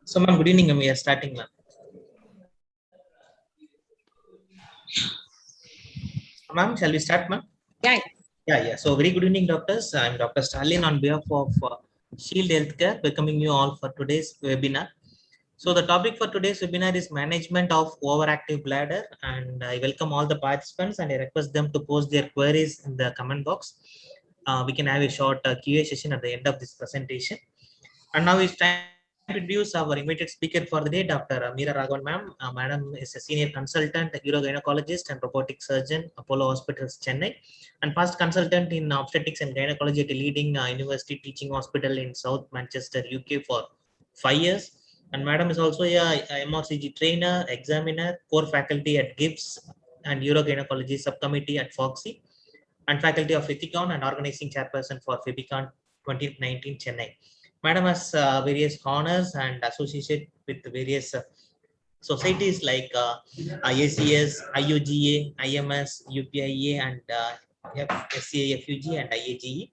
So, ma'am, good evening. We are starting, ma'am. Ma'am, shall we start, ma'am? Yeah. Yeah. So, very good evening, doctors. I'm Dr. Stalin on behalf of Shield Healthcare, welcoming you all for today's webinar. So, the topic for today's webinar is management of overactive bladder, and I welcome all the participants and I request them to post their queries in the comment box. We can have a short QA session at the end of this presentation. And now it's time to introduce our invited speaker for the day, Dr. Meera Raghavan, ma'am. Madam is a senior consultant, urogynecologist, and robotic surgeon, Apollo Hospitals, Chennai, and past consultant in obstetrics and gynecology at a leading university teaching hospital in South Manchester, UK for 5 years. And Madam is also a MRCG trainer, examiner, core faculty at GIBS and urogynecology subcommittee at Foxy, and faculty of Ethicon and organizing chairperson for FEBICON 2019 Chennai. Madam has various honors and associated with various societies like ACS, IUGA, IMS, UPIA, and SCAFUG and IAGE.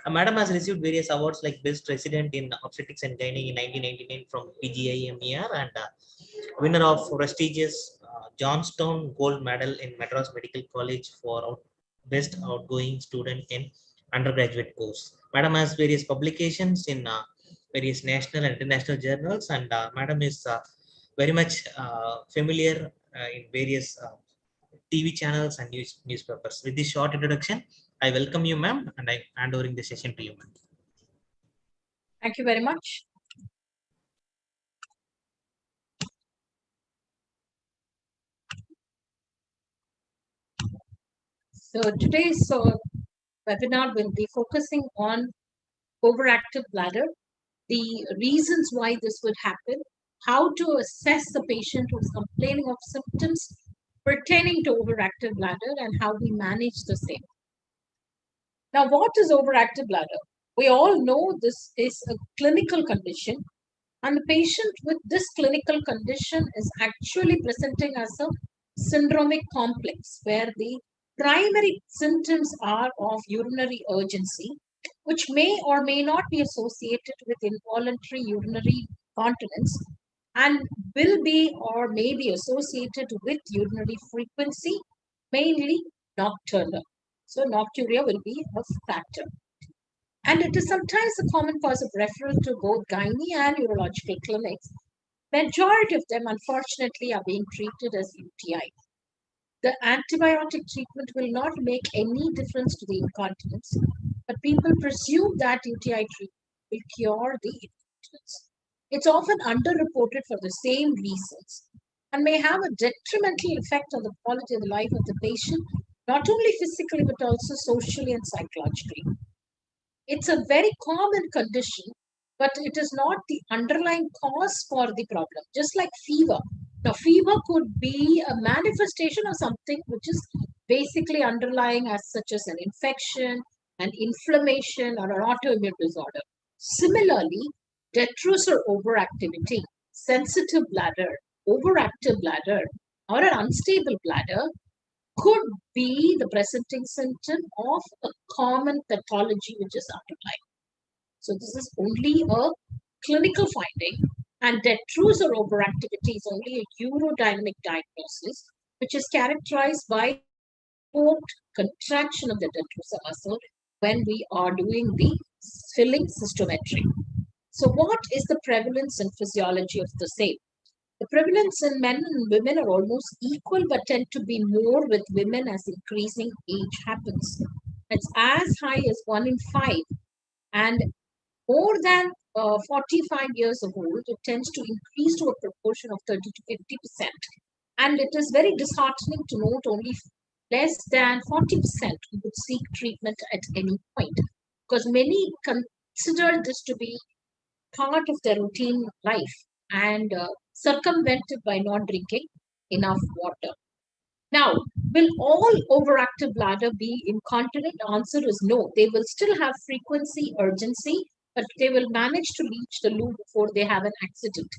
Madam has received various awards like Best Resident in Obstetrics and Gynae in 1999 from PGIMER and winner of prestigious Johnstone Gold Medal in Madras Medical College for Best Outgoing Student in Undergraduate Course. Madam has various publications in various national and international journals, and Madam is very much familiar in various TV channels and newspapers. With this short introduction, I welcome you, ma'am, and I hand over the session to you, ma'am. Thank you very much. So today's webinar will be focusing on overactive bladder, the reasons why this would happen, how to assess the patient who's complaining of symptoms pertaining to overactive bladder, and how we manage the same. Now, what is overactive bladder? We all know this is a clinical condition, and the patient with this clinical condition is actually presenting as a syndromic complex where the primary symptoms are of urinary urgency, which may or may not be associated with involuntary urinary continence and will be or may be associated with urinary frequency, mainly nocturnal. So, nocturia will be a factor. And it is sometimes a common cause of referral to both gynae and urological clinics. Majority of them, unfortunately, are being treated as UTI. The antibiotic treatment will not make any difference to the incontinence, but people presume that UTI treatment will cure the incontinence. It's often underreported for the same reasons and may have a detrimental effect on the quality of the life of the patient, not only physically but also socially and psychologically. It's a very common condition, but it is not the underlying cause for the problem, just like fever. Now, fever could be a manifestation of something which is basically underlying as such as an infection, an inflammation, or an autoimmune disorder. Similarly, detrus or overactivity, sensitive bladder, overactive bladder, or an unstable bladder could be the presenting symptom of a common pathology which is underlying. So this is only a clinical finding, and detrus or overactivity is only a urodynamic diagnosis, which is characterized by provoked contraction of the detrusor muscle when we are doing the filling cystometry. So what is the prevalence and physiology of the same? The prevalence in men and women are almost equal, but tend to be more with women as increasing age happens. It's as high as 1 in 5. And more than 45 years of old, it tends to increase to a proportion of 30 to 50%. And it is very disheartening to note only less than 40% would seek treatment at any point, because many consider this to be part of their routine life and circumvented by not drinking enough water. Now, will all overactive bladder be incontinent? The answer is no. They will still have frequency, urgency, but they will manage to reach the loo before they have an accident.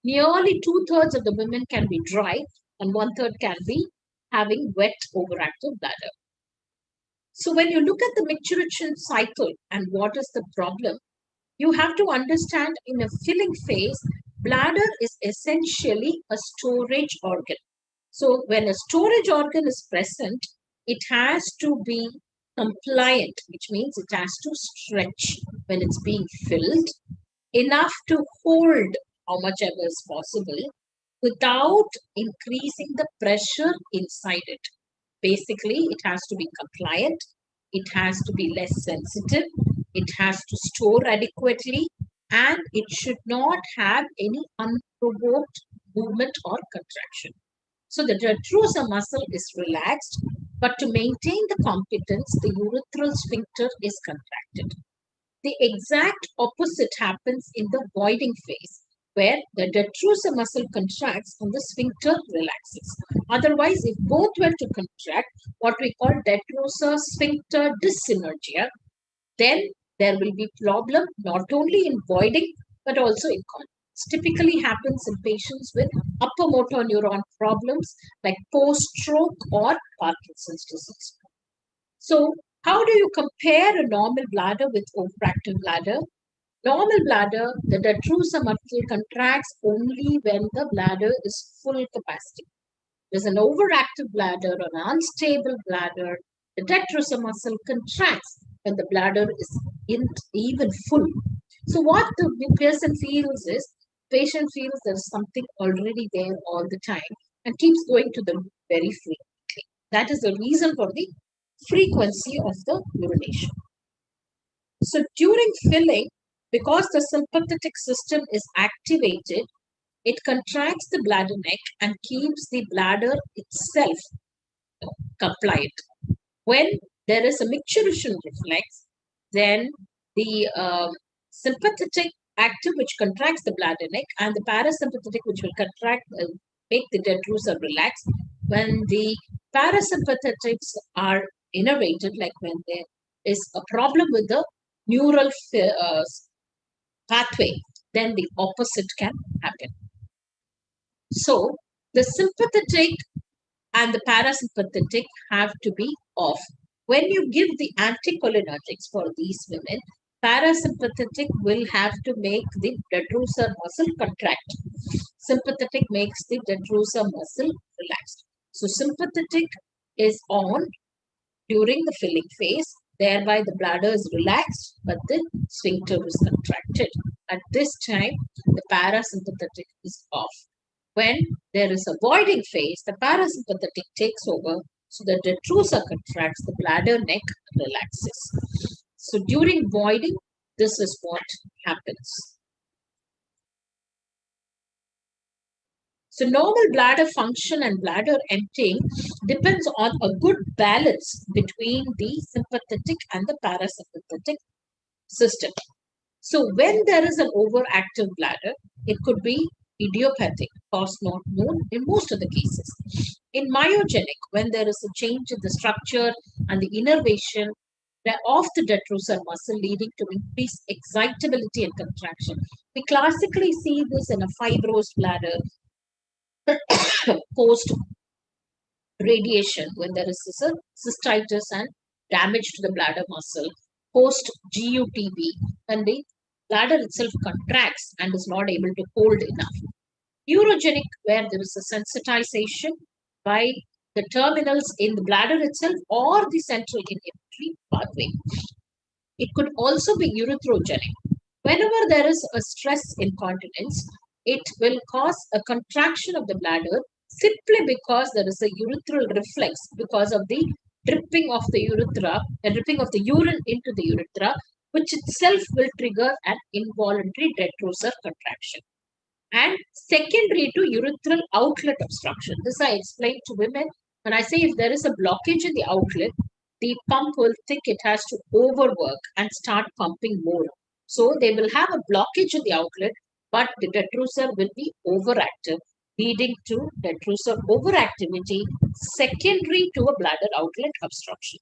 Nearly 2/3 of the women can be dry, and 1/3 can be having wet overactive bladder. So when you look at the maturation cycle and what is the problem, you have to understand in a filling phase, bladder is essentially a storage organ. So when a storage organ is present, it has to be compliant, which means it has to stretch when it's being filled enough to hold how much ever is possible without increasing the pressure inside it. Basically, it has to be compliant, it has to be less sensitive, it has to store adequately, and it should not have any unprovoked movement or contraction. So the detrusor muscle is relaxed, but to maintain the competence, the urethral sphincter is contracted. The exact opposite happens in the voiding phase, where the detrusor muscle contracts and the sphincter relaxes. Otherwise, if both were to contract, what we call detrusor sphincter dyssynergia, then there will be problem not only in voiding but also in continence. Typically happens in patients with upper motor neuron problems like post-stroke or Parkinson's disease. So how do you compare a normal bladder with overactive bladder? Normal bladder, the detrusor muscle contracts only when the bladder is full capacity. There's an overactive bladder or an unstable bladder. The detrusor muscle contracts when the bladder is even full. So what the patient feels there's something already there all the time and keeps going to them very frequently. That is the reason for the frequency of the urination. So during filling, because the sympathetic system is activated, it contracts the bladder neck and keeps the bladder itself compliant. When there is a micturition reflex, then the sympathetic active, which contracts the bladder neck, and the parasympathetic, which will contract, make the detrusor relax. When the parasympathetics are innervated, like when there is a problem with the neural pathway, then the opposite can happen. So the sympathetic and the parasympathetic have to be off. When you give the anticholinergics for these women, parasympathetic will have to make the detrusor muscle contract. Sympathetic makes the detrusor muscle relaxed. So sympathetic is on during the filling phase, thereby the bladder is relaxed, but the sphincter is contracted. At this time, the parasympathetic is off. When there is a voiding phase, the parasympathetic takes over, so the detrusor contracts, the bladder neck relaxes. So during voiding, this is what happens. So normal bladder function and bladder emptying depends on a good balance between the sympathetic and the parasympathetic system. So when there is an overactive bladder, it could be idiopathic, cause not known in most of the cases. In myogenic, when there is a change in the structure and the innervation of the detrusor muscle leading to increased excitability and contraction. We classically see this in a fibrosed bladder post radiation, when there is a cystitis and damage to the bladder muscle, post GUTB, when the bladder itself contracts and is not able to hold enough. Urogenic, where there is a sensitization by the terminals in the bladder itself or the central inhibitory pathway. It could also be urethropenic. Whenever there is a stress incontinence, it will cause a contraction of the bladder simply because there is a urethral reflex because of the dripping of the urethra, the dripping of the urine into the urethra, which itself will trigger an involuntary detrusor contraction. And secondary to urethral outlet obstruction. This I explained to women. When I say if there is a blockage in the outlet, the pump will think it has to overwork and start pumping more. So they will have a blockage in the outlet, but the detrusor will be overactive, leading to detrusor overactivity secondary to a bladder outlet obstruction.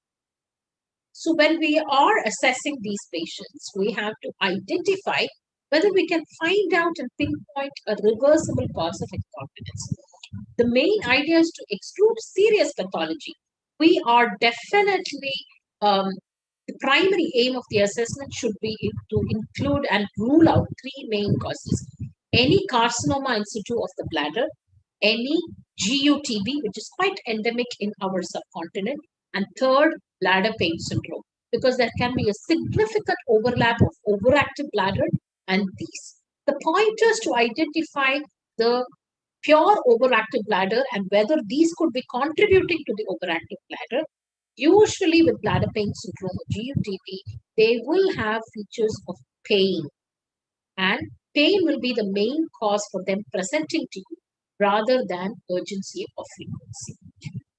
So when we are assessing these patients, we have to identify whether we can find out and pinpoint a reversible cause of incontinence. The main idea is to exclude serious pathology. We are definitely, the primary aim of the assessment should be to include and rule out three main causes. any carcinoma in situ of the bladder, any GUTB, which is quite endemic in our subcontinent, and third, bladder pain syndrome, because there can be a significant overlap of overactive bladder and these. The pointers to identify the pure overactive bladder and whether these could be contributing to the overactive bladder. Usually with bladder pain syndrome or GUTB, they will have features of pain, and pain will be the main cause for them presenting to you rather than urgency or frequency.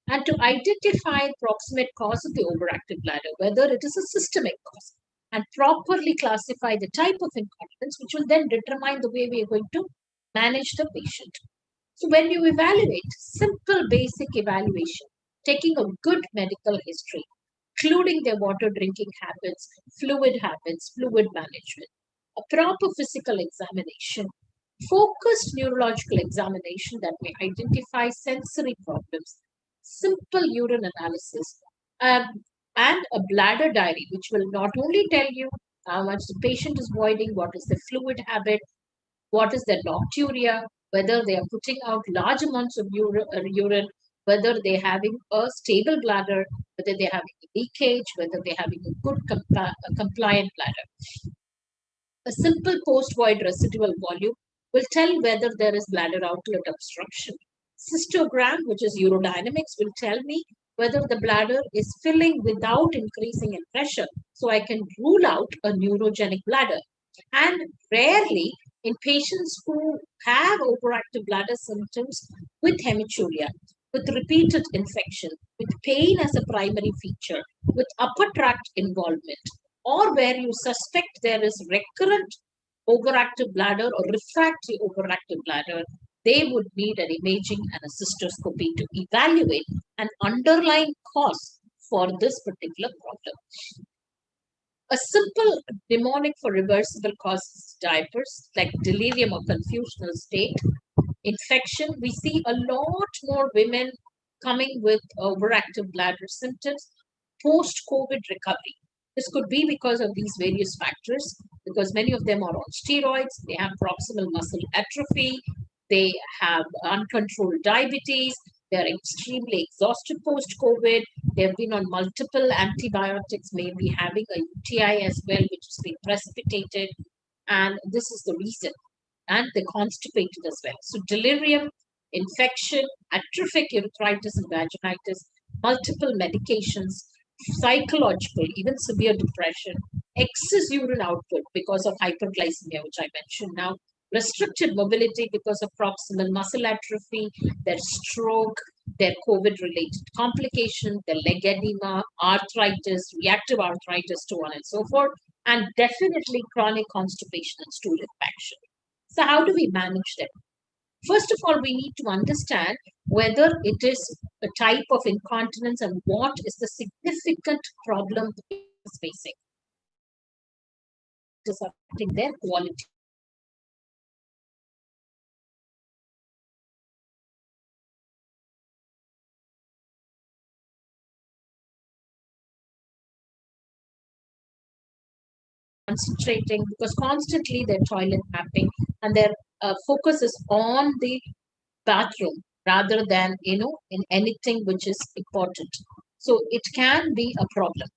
And to identify proximate cause of the overactive bladder, whether it is a systemic cause, and properly classify the type of incontinence, which will then determine the way we are going to manage the patient. So when you evaluate, simple basic evaluation, taking a good medical history, including their water drinking habits, fluid management, a proper physical examination, focused neurological examination that may identify sensory problems, simple urine analysis, um, and a bladder diary, which will not only tell you how much the patient is voiding, what is the fluid habit, what is their nocturia, whether they are putting out large amounts of urine, whether they're having a stable bladder, whether they're having a leakage, whether they're having a good compliant bladder. A simple post-void residual volume will tell whether there is bladder outlet obstruction. Cystogram, which is urodynamics, will tell me whether the bladder is filling without increasing in pressure. So I can rule out a neurogenic bladder. And rarely in patients who have overactive bladder symptoms with hematuria, with repeated infection, with pain as a primary feature, with upper tract involvement, or where you suspect there is recurrent overactive bladder or refractory overactive bladder, they would need an imaging and a cystoscopy to evaluate an underlying cause for this particular problem. A simple mnemonic for reversible causes diapers, like delirium or confusional state, infection. We see a lot more women coming with overactive bladder symptoms post-COVID recovery. This could be because of these various factors, because many of them are on steroids, they have proximal muscle atrophy, they have uncontrolled diabetes, they are extremely exhausted post-COVID, they have been on multiple antibiotics, maybe having a UTI as well, which has been precipitated, and this is the reason. And they're constipated as well. So delirium, infection, atrophic urethritis and vaginitis, multiple medications, psychological, even severe depression, excess urine output because of hyperglycemia, which I mentioned now, restricted mobility because of proximal muscle atrophy, their stroke, their COVID-related complication, their leg edema, arthritis, reactive arthritis, so on and so forth, and definitely chronic constipation and stool infection. So how do we manage them? First of all, we need to understand whether it is a type of incontinence and what is the significant problem the patient is facing. It is affecting their quality. Concentrating because constantly they're toilet mapping and their focus is on the bathroom rather than in anything which is important, so it can be a problem.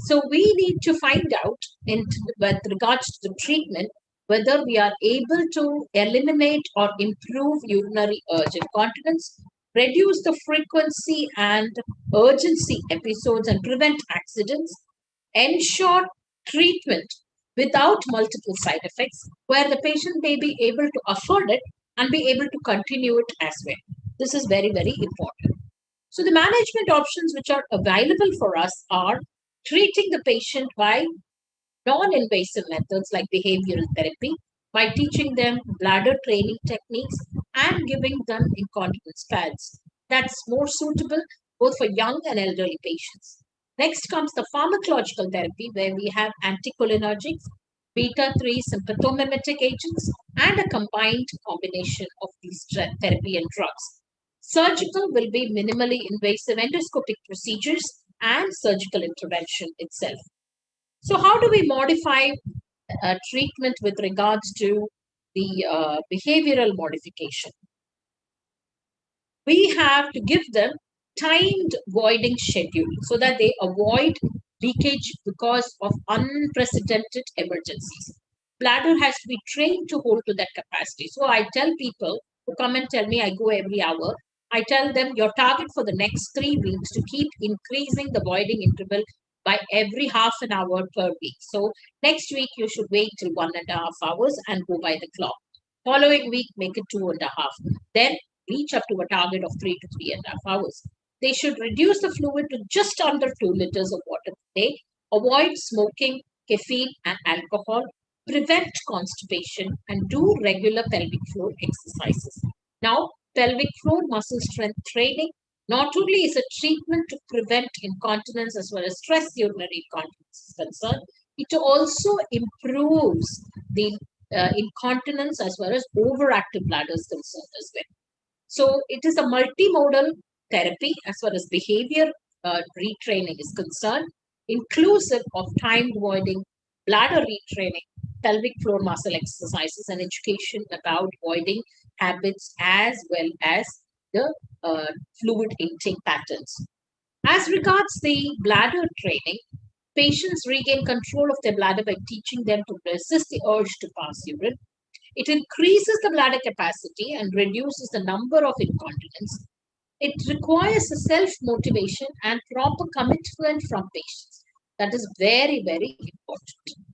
So we need to find out with regards to the treatment whether we are able to eliminate or improve urinary urge incontinence, reduce the frequency and urgency episodes and prevent accidents, ensure treatment without multiple side effects, where the patient may be able to afford it and be able to continue it as well. This is very, very important. So the management options which are available for us are treating the patient by non-invasive methods like behavioral therapy, by teaching them bladder training techniques and giving them incontinence pads. That's more suitable both for young and elderly patients. Next comes the pharmacological therapy, where we have anticholinergics, beta-3 sympathomimetic agents, and a combined combination of these therapy and drugs. Surgical will be minimally invasive endoscopic procedures and surgical intervention itself. So how do we modify treatment with regards to the behavioral modification. We have to give them timed voiding schedule so that they avoid leakage because of unprecedented emergencies. Bladder has to be trained to hold to that capacity. So I tell people who come and tell me I go every hour, I tell them your target for the next 3 weeks to keep increasing the voiding interval by every half an hour per week. So next week you should wait till 1.5 hours and go by the clock. Following week, make it 2.5. Then reach up to a target of 3 to 3.5 hours. They should reduce the fluid to just under 2 liters of water per day. Avoid smoking, caffeine, and alcohol. Prevent constipation and do regular pelvic floor exercises. Now, pelvic floor muscle strength training not only is a treatment to prevent incontinence as well as stress urinary incontinence is concerned, it also improves the incontinence as well as overactive bladder is concerned as well. So it is a multimodal therapy as far as behavior retraining is concerned, inclusive of timed voiding, bladder retraining, pelvic floor muscle exercises, and education about voiding habits as well as the fluid intake patterns. As regards the bladder training, patients regain control of their bladder by teaching them to resist the urge to pass urine. It increases the bladder capacity and reduces the number of incontinence. It requires a self-motivation and proper commitment from patients. That is very, very important.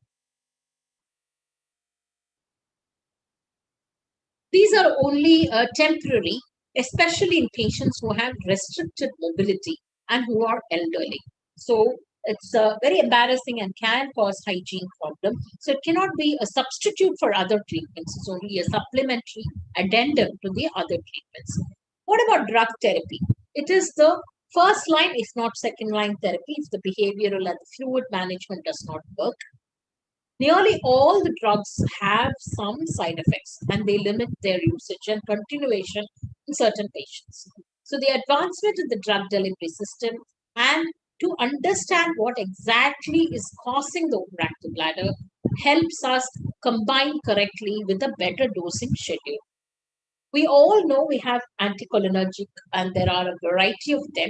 These are only temporary, especially in patients who have restricted mobility and who are elderly. So it's very embarrassing and can cause hygiene problem. So it cannot be a substitute for other treatments. It's only a supplementary addendum to the other treatments. What about drug therapy? It is the first line, if not second line therapy, if the behavioral and the fluid management does not work. Nearly all the drugs have some side effects and they limit their usage and continuation in certain patients. So the advancement of the drug delivery system and to understand what exactly is causing the overactive bladder helps us combine correctly with a better dosing schedule. We all know we have anticholinergic and there are a variety of them.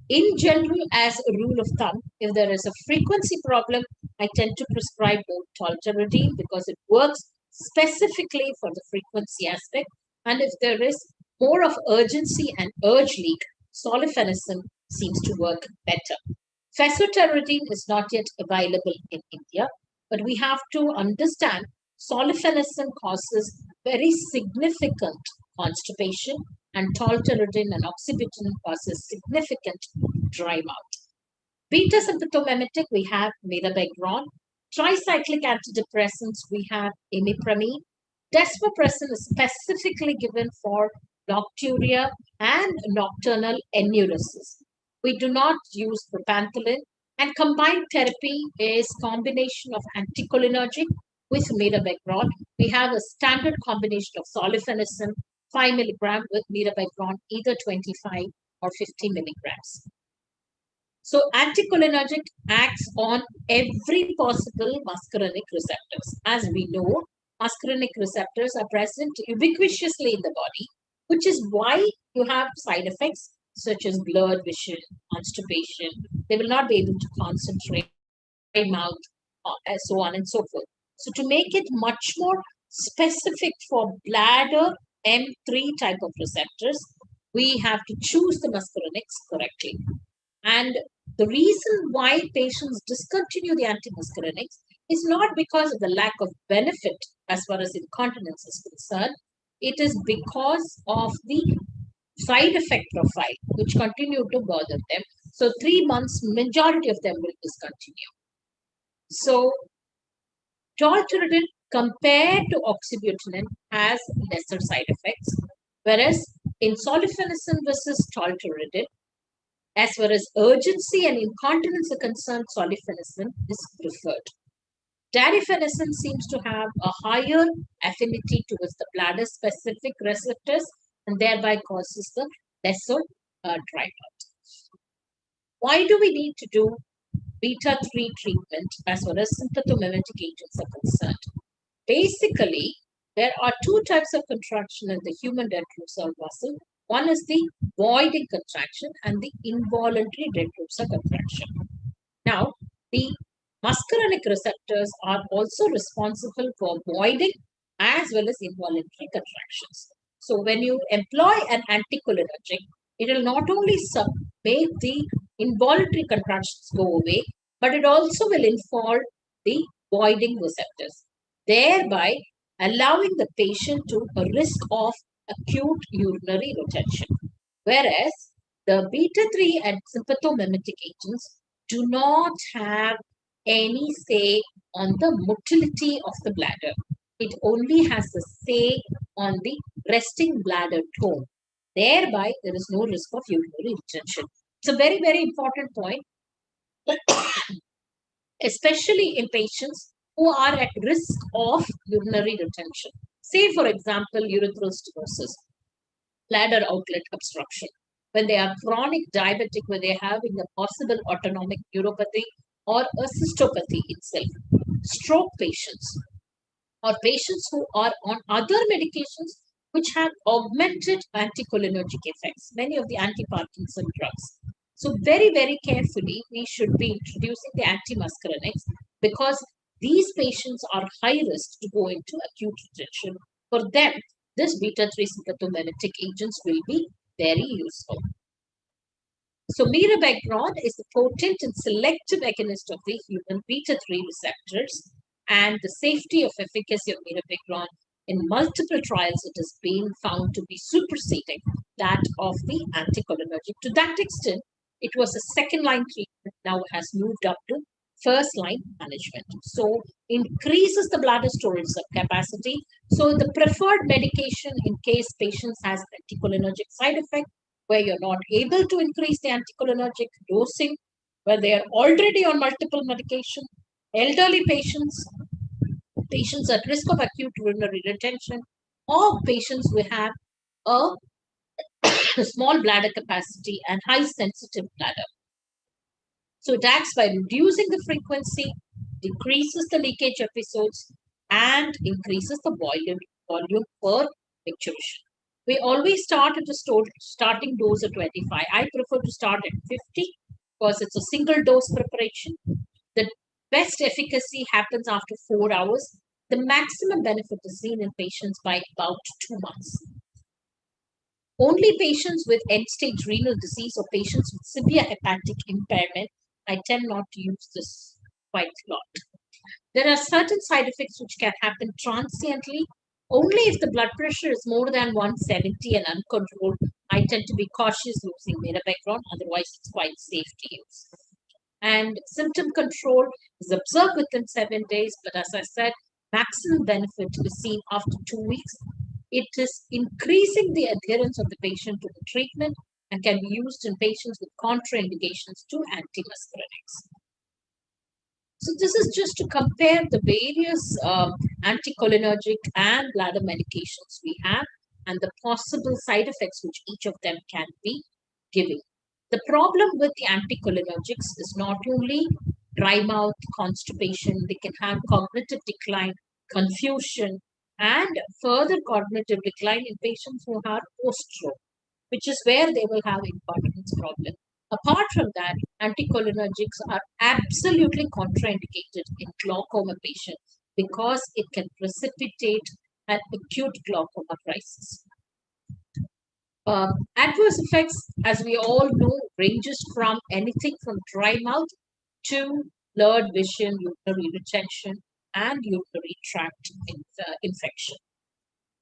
In general, as a rule of thumb, if there is a frequency problem, I tend to prescribe tolterodine because it works specifically for the frequency aspect. And if there is more of urgency and urge leak, solifenacin seems to work better. Fesoterodine is not yet available in India, but we have to understand solifenacin causes very significant constipation and tolterodine and oxybutynin causes significant dry mouth. Beta sympathomimetic, we have mirabegron. Tricyclic antidepressants, we have imipramine. Desmopressin is specifically given for nocturia and nocturnal enuresis. We do not use propantholin, and combined therapy is combination of anticholinergic with mirabegron. We have a standard combination of solifenacin 5 milligram with mirabegron, either 25 or 50 milligrams. So anticholinergic acts on every possible muscarinic receptors. As we know, muscarinic receptors are present ubiquitously in the body, which is why you have side effects such as blurred vision, constipation. They will not be able to concentrate, mouth, and so on and so forth. So to make it much more specific for bladder M3 type of receptors, we have to choose the muscarinics correctly. And the reason why patients discontinue the antimuscarinics is not because of the lack of benefit as far as incontinence is concerned. It is because of the side effect profile, which continue to bother them. So 3 months, majority of them will discontinue. So tolterodine compared to oxybutynin has lesser side effects, whereas in solifenacin versus tolterodine, as far as urgency and incontinence are concerned, solifenacin is preferred. Darifenacin seems to have a higher affinity towards the bladder-specific receptors and thereby causes the lesser dry mouth. Why do we need to do beta-3 treatment as far as sympathomimetic agents are concerned. Basically, there are two types of contraction in the human retrosal muscle. One is the voiding contraction and the involuntary retrosal contraction. Now, the muscarinic receptors are also responsible for voiding as well as involuntary contractions. So, when you employ an anticholinergic, it will not only make the involuntary contractions go away, but it also will involve the voiding receptors, thereby allowing the patient to a risk of acute urinary retention. Whereas the beta-3 and sympathomimetic agents do not have any say on the motility of the bladder. It only has a say on the resting bladder tone. Thereby, there is no risk of urinary retention. It's a very, very important point, especially in patients who are at risk of urinary retention. Say, for example, urethral stenosis, bladder outlet obstruction. When they are chronic diabetic, when they are having a possible autonomic neuropathy or a cystopathy itself. Stroke patients or patients who are on other medications which have augmented anticholinergic effects, many of the anti-Parkinson drugs. So very, very carefully, we should be introducing the antimuscarinics because these patients are high risk to go into acute retention. For them, this beta-3 sympathomimetic agents will be very useful. So mirabegron is a potent and selective agonist of the human beta-3 receptors, and the safety of efficacy of mirabegron in multiple trials, it has been found to be superseding that of the anticholinergic. To that extent, it was a second-line treatment, now has moved up to first-line management. So increases the bladder storage capacity. So the preferred medication in case patients has anticholinergic side effect, where you're not able to increase the anticholinergic dosing, where they are already on multiple medication, elderly patients, patients at risk of acute urinary retention, or patients who have a small bladder capacity and high sensitive bladder. So it acts by reducing the frequency, decreases the leakage episodes, and increases the volume per micturition. We always start at a starting dose of 25. I prefer to start at 50 because it's a single dose preparation. The best efficacy happens after 4 hours. The maximum benefit is seen in patients by about 2 months. Only patients with end-stage renal disease or patients with severe hepatic impairment, I tend not to use this quite a lot. There are certain side effects which can happen transiently. Only if the blood pressure is more than 170 and uncontrolled, I tend to be cautious using mirabegron. Otherwise, it's quite safe to use. And symptom control is observed within 7 days. But as I said, maximum benefit is seen after 2 weeks. It is increasing the adherence of the patient to the treatment and can be used in patients with contraindications to antimuscarinics. So this is just to compare the various anticholinergic and bladder medications we have and the possible side effects which each of them can be giving. The problem with the anticholinergics is not only dry mouth, constipation, they can have cognitive decline, confusion, and further cognitive decline in patients who are post-stroke, which is where they will have incontinence problem. Apart from that, anticholinergics are absolutely contraindicated in glaucoma patients because it can precipitate an acute glaucoma crisis. Adverse effects, as we all know, ranges from anything from dry mouth to blurred vision, urinary retention, and urinary tract infection.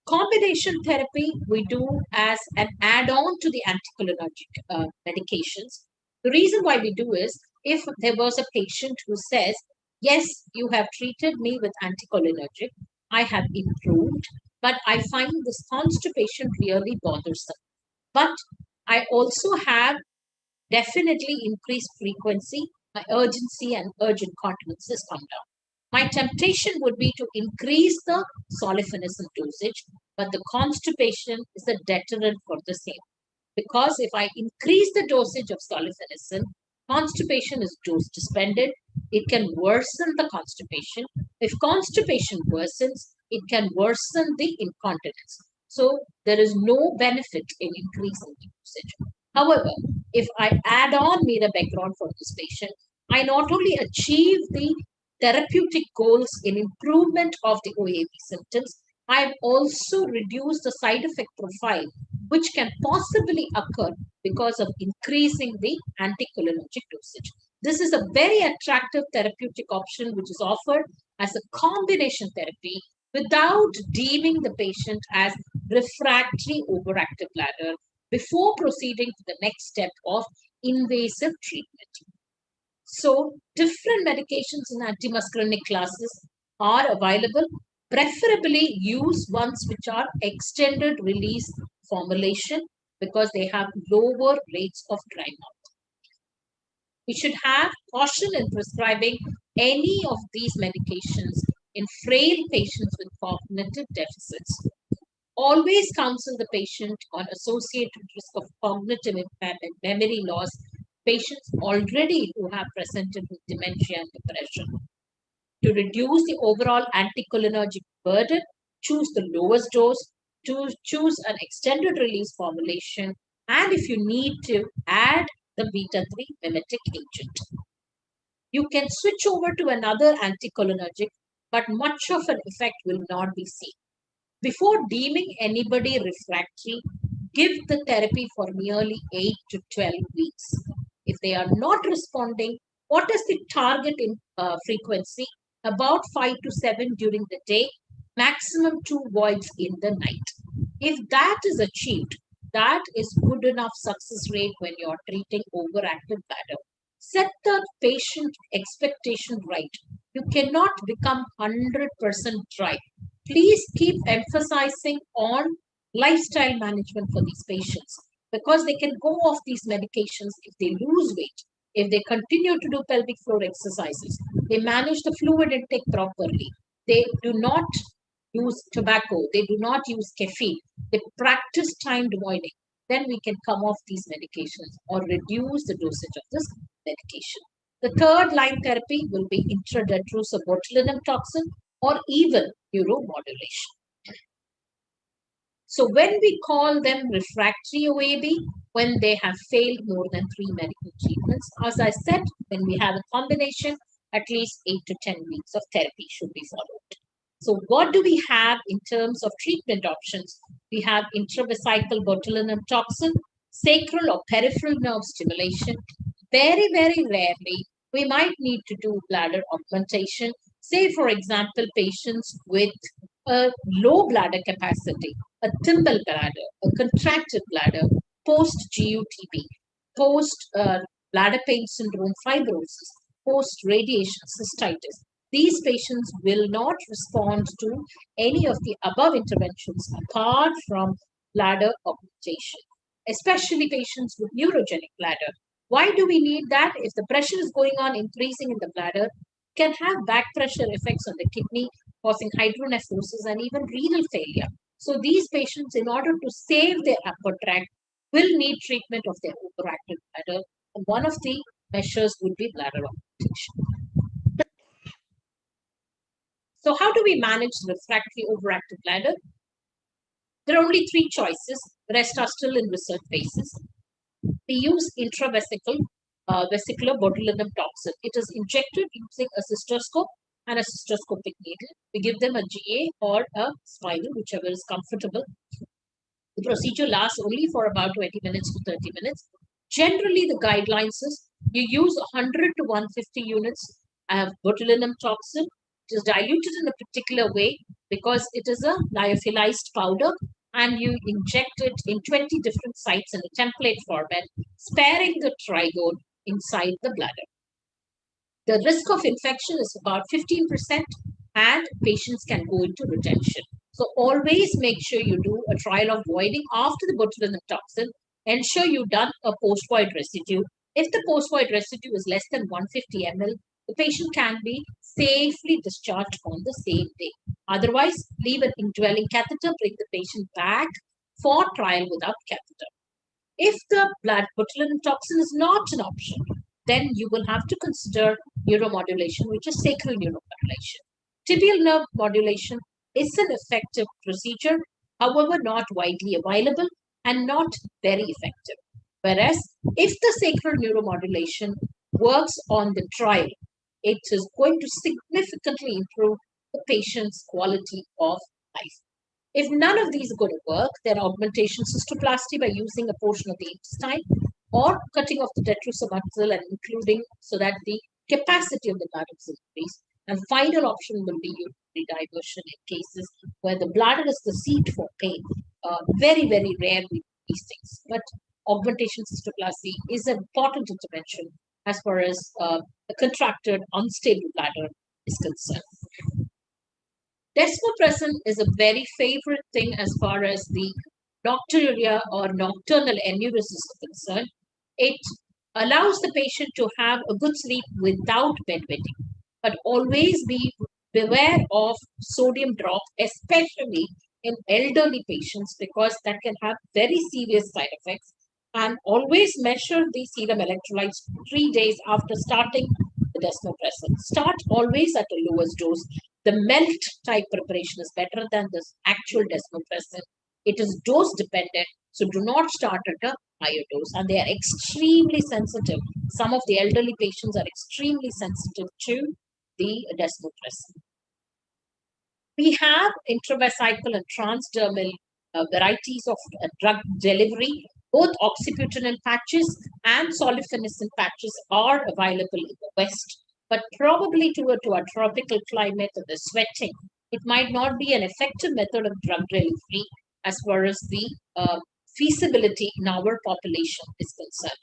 Combination therapy we do as an add-on to the anticholinergic medications. The reason why we do is if there was a patient who says, yes, you have treated me with anticholinergic, I have improved, but I find this constipation really bothersome. But I also have definitely increased frequency, my urgency and urgent continence has come down. My temptation would be to increase the sulfonylurea dosage, but the constipation is a deterrent for the same. Because if I increase the dosage of sulfonylurea, Constipation is dose dependent. It can worsen the constipation. If constipation worsens, it can worsen the incontinence. So there is no benefit in increasing the usage. However, if I add on mirabegron for this patient, I not only achieve the therapeutic goals in improvement of the OAB symptoms, I have also reduced the side effect profile which can possibly occur because of increasing the anticholinergic dosage. This is a very attractive therapeutic option which is offered as a combination therapy without deeming the patient as refractory overactive bladder before proceeding to the next step of invasive treatment. So different medications in antimuscarinic classes are available. Preferably use ones which are extended release formulation because they have lower rates of dry mouth. We should have caution in prescribing any of these medications in frail patients with cognitive deficits. Always counsel the patient on associated risk of cognitive impairment, memory loss, patients already who have presented with dementia and depression. To reduce the overall anticholinergic burden, choose the lowest dose, choose an extended release formulation, and if you need to, add the beta 3 mimetic agent. You can switch over to another anticholinergic, but much of an effect will not be seen. Before deeming anybody refractory, give the therapy for nearly 8 to 12 weeks. If they are not responding, what is the target in frequency? About 5 to 7 during the day, maximum 2 voids in the night. If that is achieved, that is good enough success rate when you are treating overactive bladder. Set the patient expectation right. You cannot become 100% dry. Please keep emphasizing on lifestyle management for these patients because they can go off these medications if they lose weight, if they continue to do pelvic floor exercises, they manage the fluid intake properly, they do not use tobacco, they do not use caffeine, they practice timed voiding, then we can come off these medications or reduce the dosage of this medication. The third line therapy will be intradetrusor botulinum toxin or even neuromodulation. So when we call them refractory OAB, when they have failed more than 3 medical treatments, as I said, when we have a combination, at least 8 to 10 weeks of therapy should be followed. So what do we have in terms of treatment options? We have intravesical botulinum toxin, sacral or peripheral nerve stimulation. Very, very rarely, we might need to do bladder augmentation. Say, for example, patients with a low bladder capacity, a thimble bladder, a contracted bladder, post-GUTB, post-bladder pain syndrome fibrosis, post-radiation cystitis. These patients will not respond to any of the above interventions apart from bladder augmentation, especially patients with neurogenic bladder. Why do we need that? If the pressure is going on increasing in the bladder, can have back pressure effects on the kidney, causing hydronephrosis and even renal failure. So these patients, in order to save their upper tract, will need treatment of their overactive bladder. And one of the measures would be bladder augmentation. So how do we manage refractory overactive bladder? There are only 3 choices. The rest are still in research phases. We use intravesical vesicular botulinum toxin. It is injected using a cystoscope and a cystoscopic needle. We give them a GA or a spinal, whichever is comfortable. The procedure lasts only for about 20 minutes to 30 minutes. Generally, the guidelines is you use 100 to 150 units of botulinum toxin. It is diluted in a particular way because it is a lyophilized powder and you inject it in 20 different sites in a template format, sparing the trigone inside the bladder. The risk of infection is about 15% and patients can go into retention. So always make sure you do a trial of voiding after the botulinum toxin. Ensure you've done a post-void residue. If the post-void residue is less than 150 ml, the patient can be safely discharged on the same day. Otherwise, leave an indwelling catheter, bring the patient back for trial without catheter. If the botulinum toxin is not an option, then you will have to consider neuromodulation, which is sacral neuromodulation. Tibial nerve modulation is an effective procedure, however, not widely available and not very effective. Whereas if the sacral neuromodulation works on the trial, it is going to significantly improve the patient's quality of life. If none of these are going to work, then augmentation cystoplasty by using a portion of the intestine or cutting off the detrusor muscle and including so that the capacity of the bladder is increased. And final option will be urinary diversion in cases where the bladder is the seat for pain. Very, very rare with these things. But augmentation cystoplasty is an important intervention as far as a contracted, unstable bladder is concerned. Desmopressin is a very favorite thing as far as the nocturia or nocturnal enuresis is concerned. It allows the patient to have a good sleep without bedwetting, but always be beware of sodium drop, especially in elderly patients, because that can have very serious side effects. And always measure the serum electrolytes 3 days after starting the desmopressin. Start always at the lowest dose. The melt type preparation is better than the actual desmopressin. It is dose dependent, so do not start at a higher dose. And they are extremely sensitive. Some of the elderly patients are extremely sensitive to the desmopressin. We have intravesical and transdermal varieties of drug delivery. Both oxybutynin patches and sulfonylurea patches are available in the West, but probably to a tropical climate and the sweating, it might not be an effective method of drug delivery as far as the feasibility in our population is concerned.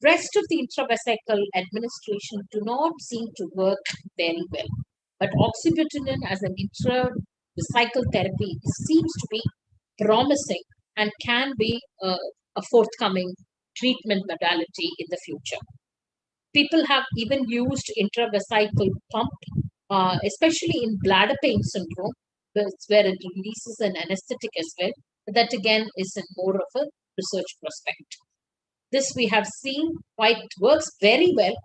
Rest of the intravesical administration do not seem to work very well, but oxybutynin as an intravesical therapy seems to be promising and can be a forthcoming treatment modality in the future. People have even used intravesical pump, especially in bladder pain syndrome, where it releases an anesthetic as well. But that again is more of a research prospect. This we have seen why it works very well,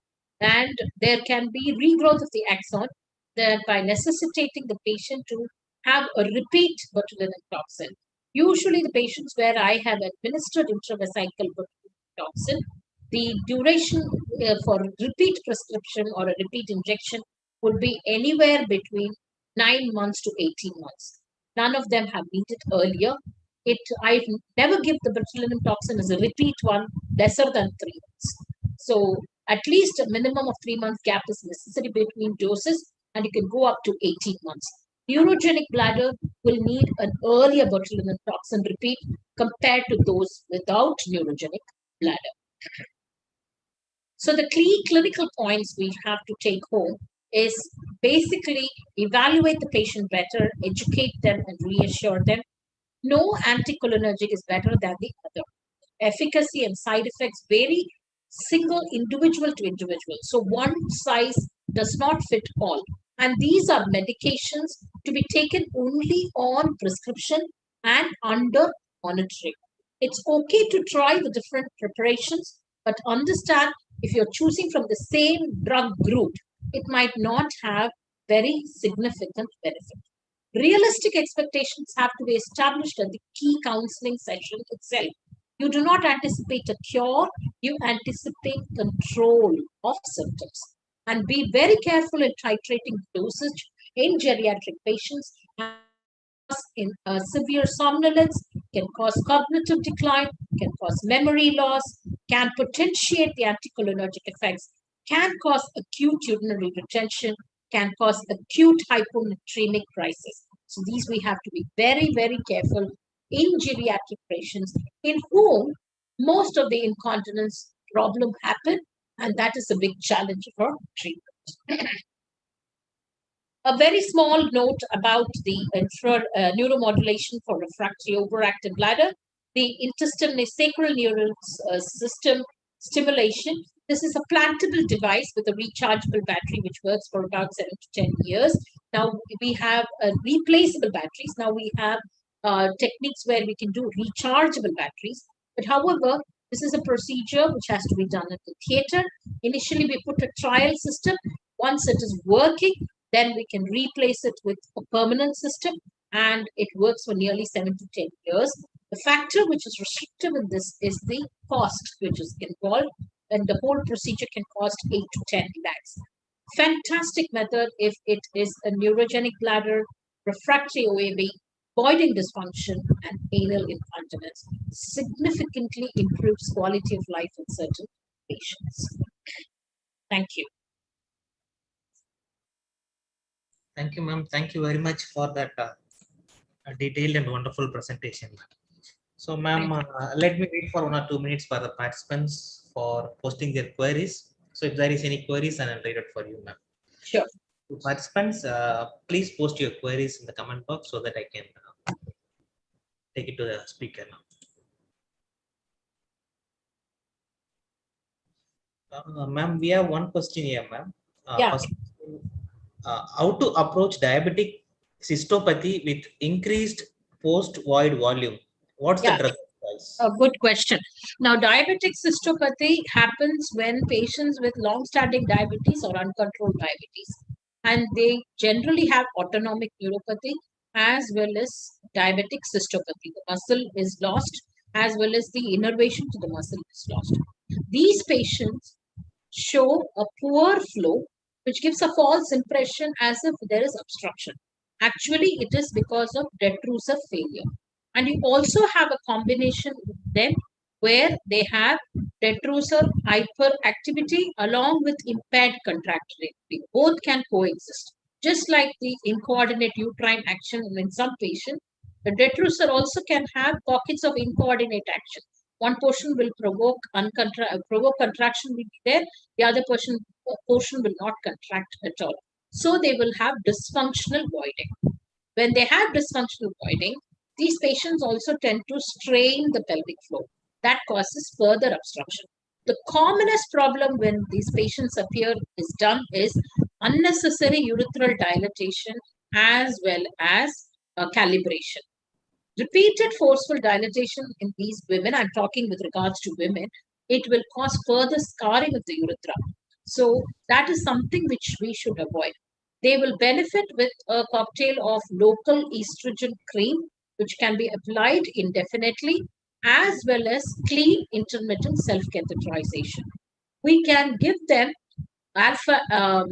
and there can be regrowth of the axon thereby necessitating the patient to have a repeat botulinum toxin. Usually the patients where I have administered intravesical botulinum toxin, the duration for repeat prescription or a repeat injection would be anywhere between 9 months to 18 months. None of them have needed earlier. I never give the botulinum toxin as a repeat one lesser than 3 months. So at least a minimum of 3 months gap is necessary between doses, and you can go up to 18 months. Neurogenic bladder will need an earlier botulinum toxin repeat compared to those without neurogenic bladder. So the key clinical points we have to take home is basically evaluate the patient better, educate them and reassure them. No anticholinergic is better than the other. Efficacy and side effects vary single individual to individual. So one size does not fit all. And these are medications to be taken only on prescription and under monitoring. It's okay to try the different preparations, but understand if you're choosing from the same drug group, it might not have very significant benefit. Realistic expectations have to be established at the key counseling session itself. You do not anticipate a cure, you anticipate control of symptoms. And be very careful in titrating dosage in geriatric patients. In severe somnolence, can cause cognitive decline, can cause memory loss, can potentiate the anticholinergic effects, can cause acute urinary retention, can cause acute hyponatremic crisis. So these we have to be very, very careful in geriatric patients in whom most of the incontinence problem happen, and that is a big challenge for treatment. A very small note about the neuromodulation for refractory overactive bladder, the intestinal sacral neural system stimulation. This is a plantable device with a rechargeable battery which works for about 7 to 10 years. Now we have replaceable batteries. Now we have techniques where we can do rechargeable batteries. But however, This is a procedure which has to be done at the theater. Initially, we put a trial system. Once it is working, then we can replace it with a permanent system, and it works for nearly 7 to 10 years. The factor which is restrictive in this is the cost which is involved, and the whole procedure can cost 8 to 10 lakhs. Fantastic method if it is a neurogenic bladder, refractory OAB, voiding dysfunction, and anal incontinence. Significantly improves quality of life in certain patients. Thank you. Thank you, ma'am. Thank you very much for that detailed and wonderful presentation. So, ma'am, let me wait for 1 or 2 minutes for the participants for posting their queries. So, if there is any queries, then I'll read it for you, ma'am. Sure. To participants, please post your queries in the comment box so that I can take it to the speaker now. Ma'am, we have one question here, ma'am. Yeah. First, how to approach diabetic cystopathy with increased post-void volume? What's the Yeah. drug price? A good question. Now, diabetic cystopathy happens when patients with long-standing diabetes or uncontrolled diabetes, and they generally have autonomic neuropathy as well as diabetic cystopathy. The muscle is lost as well as the innervation to the muscle is lost. These patients show a poor flow, which gives a false impression as if there is obstruction. Actually, it is because of detrusor failure. And you also have a combination with them where they have detrusor hyperactivity along with impaired contractility. Both can coexist. Just like the incoordinate uterine action in some patients, the detrusor also can have pockets of incoordinate action. One portion will provoke contraction will be there, the other portion will not contract at all. So they will have dysfunctional voiding. When they have dysfunctional voiding, these patients also tend to strain the pelvic floor. That causes further obstruction. The commonest problem when these patients appear is unnecessary urethral dilatation as well as calibration. Repeated forceful dilatation in these women, I'm talking with regards to women, it will cause further scarring of the urethra. So that is something which we should avoid. They will benefit with a cocktail of local estrogen cream, which can be applied indefinitely, as well as clean intermittent self-catheterization. We can give them alpha uh,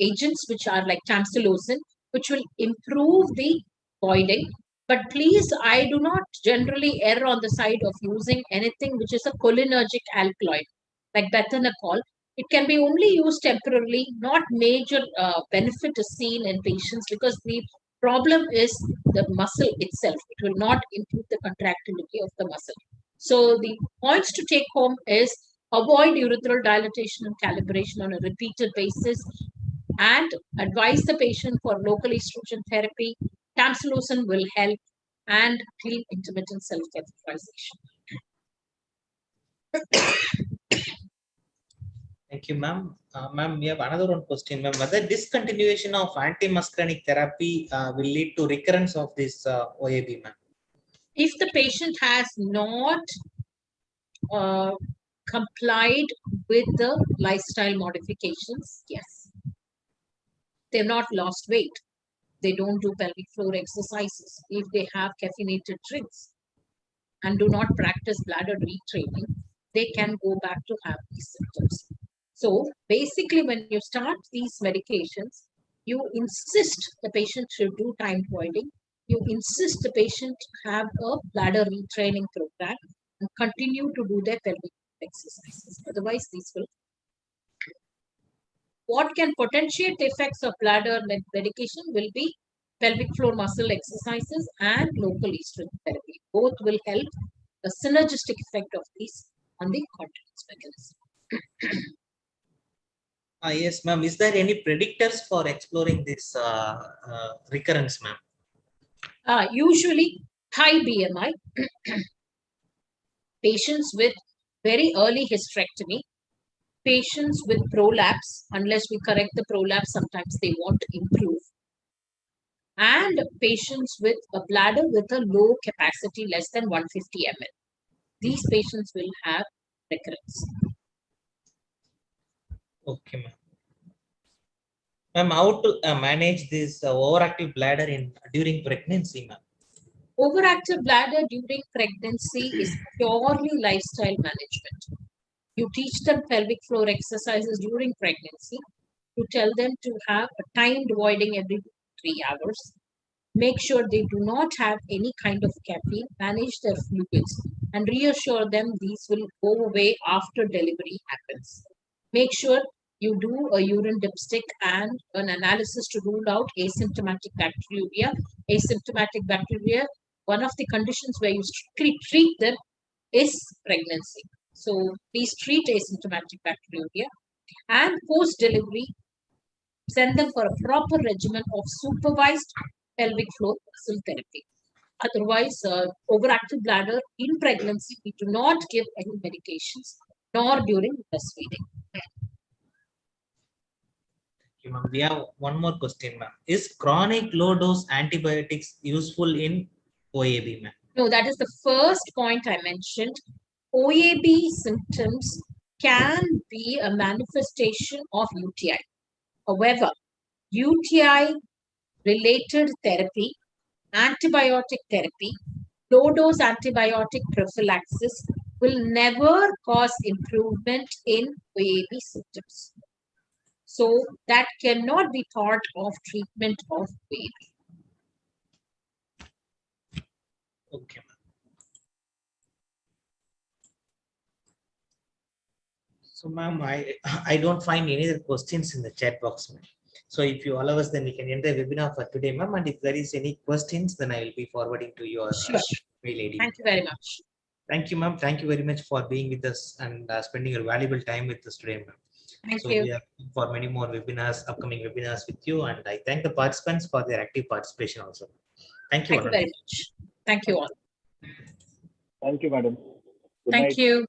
agents which are like tamsulosin, which will improve the voiding. But please, I do not generally err on the side of using anything which is a cholinergic alkaloid like bethanacol. It can be only used temporarily, not major benefit is seen in patients because the problem is the muscle itself. It will not improve the contractility of the muscle. So the points to take home is avoid urethral dilatation and calibration on a repeated basis, and advise the patient for local estrogen therapy. Tamsulosin will help, and clean intermittent self-catheterization. Thank you, ma'am. Ma'am, we have another one question, ma'am. Whether discontinuation of antimuscarinic therapy will lead to recurrence of this OAB, ma'am? If the patient has not complied with the lifestyle modifications, yes. They've not lost weight. They don't do pelvic floor exercises. If they have caffeinated drinks and do not practice bladder retraining, they can go back to have these symptoms. So basically, when you start these medications, you insist the patient should do timed voiding. You insist the patient have a bladder retraining program and continue to do their pelvic exercises. Otherwise, these will. What can potentiate the effects of bladder medication will be pelvic floor muscle exercises and local estrogen therapy. Both will help the synergistic effect of these on the continence mechanism. Yes, ma'am. Is there any predictors for exploring this recurrence, ma'am? Usually high BMI, patients with very early hysterectomy, patients with prolapse, unless we correct the prolapse, sometimes they won't improve, and patients with a bladder with a low capacity less than 150 ml. these patients will have recurrence. Okay, ma'am. Ma'am, how to manage this overactive bladder in during pregnancy, ma'am? Overactive bladder during pregnancy is purely lifestyle management. You teach them pelvic floor exercises during pregnancy. You tell them to have a timed voiding every 3 hours. Make sure they do not have any kind of caffeine, manage their fluids, and reassure them these will go away after delivery happens. Make sure you do a urine dipstick and an analysis to rule out asymptomatic bacteriuria. Asymptomatic bacteria, one of the conditions where you strictly treat them is pregnancy. So please treat asymptomatic bacteriuria, and post-delivery, send them for a proper regimen of supervised pelvic floor muscle therapy. Otherwise, overactive bladder in pregnancy, we do not give any medications, nor during breastfeeding. Okay, ma'am. We have one more question, ma'am. Is chronic low dose antibiotics useful in OAB, ma'am? No, that is the first point I mentioned. OAB symptoms can be a manifestation of UTI. However, UTI related therapy, antibiotic therapy, low dose antibiotic prophylaxis will never cause improvement in OAB symptoms. So that cannot be part of treatment of OAB. Okay, ma'am. So, ma'am, I don't find any other questions in the chat box, ma'am. So, if you allow us, then we can end the webinar for today, ma'am. And if there is any questions, then I will be forwarding to your Sure. mail ID. Thank you very much. Thank you, ma'am. Thank you very much for being with us and spending your valuable time with us today, ma'am. Thank So you. we are for many more webinars, upcoming webinars with you, and I thank the participants for their active participation also. Thank you. Thank you very much. Thank you all. Thank you, madam. Good Thank night. you.